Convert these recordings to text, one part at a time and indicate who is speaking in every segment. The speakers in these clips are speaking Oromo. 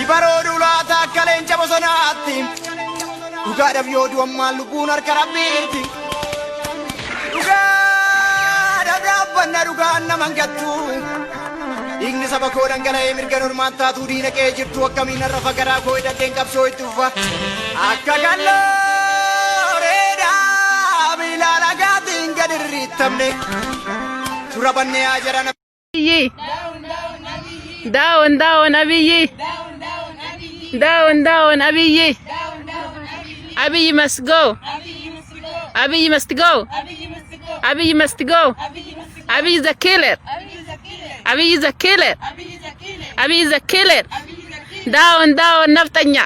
Speaker 1: Ibaroo laata kaleenca bosonaatti dhugaadhaaf yoo du'ammaan lubbuun harka rabbiiti. Dhugaadhaaf dhaabbanna dhugaan naman gattu. Dhiigni saba koo dhangala'ee mirga normaan taatuu diina qe'ee jirtu akkamiin har'a fagaraa koo hidhateen qabsoo itti ufa. Akka gallooreedhaa miilaa lagaatiin gad irriittamne tura bannee haa jiran.
Speaker 2: Down, down, Abiy. Down, down, Abiy. Abiy must go. Abiy must go. Abiy must go. Abiy is a killer. Abiy is a killer. Abiy is a killer. Down, down, naftanya.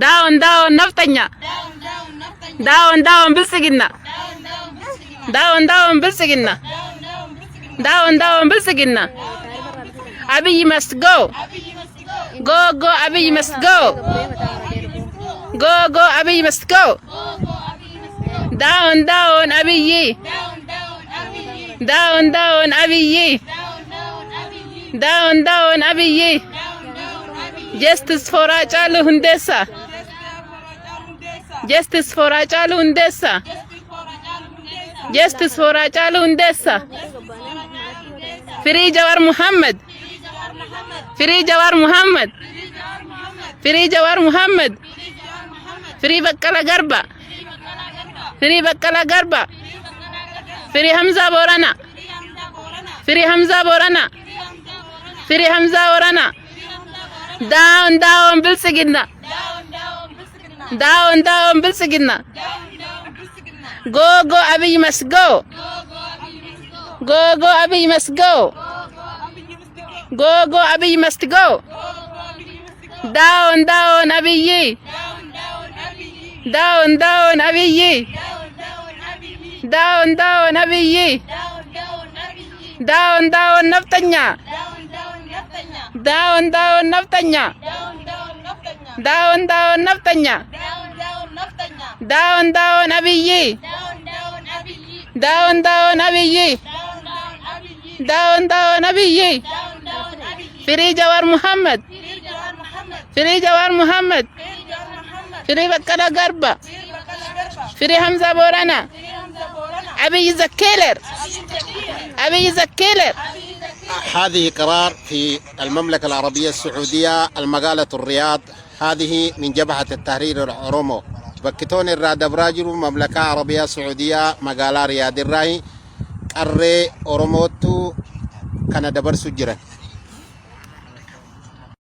Speaker 2: Down, down, naftanya. Down, down, bilsigina. Down, down, bilsigina. Down, down, bilsigina. Abiy must go. Go, go, Abiy must go. Go, go, Abiy must go. Down, down, Abiy. Down, down, Abiy. Down, down, Abiy. Justice for Hachalu Hundessa. Justice for Hachalu Hundessa. Justice for Hachalu Hundessa. Free Jawar Muhammad. Free Jawar Muhammad. Free Jawar Muhammad. Free Bakkala Garba. Free Bakkala Garba. Free Hamza Borana. Free Hamza Borana. Free Hamza Borana. Down, down, bilsigina. Down, down, bilsigina. Go, go, Abiy must go. Go, go, Abiy must go. Go, go, Abiy must go. Down, down, Abiy. Down, down, Abiy. Down, down, Abiy. Down, down, naftanya. Down, down, naftanya. Down, down, naftanya. Down, down, Abiy. Down, down, Abiy. Down, down, Abiy. Free Jawar Muhammad. Free Jawar Muhammad. Free Bakkala Garba. Free Hamza Borana. Abiy is a killer. Abiy is a killer.
Speaker 3: هذه قرار في المملكة العربية السعودية المقالة الرياض. هذه من جبهة التحرير الأورومو بكتون الراد براجر مملكة عربية سعودية مقالة رياض الراهي قرر أوروموتو كان دبر سجرا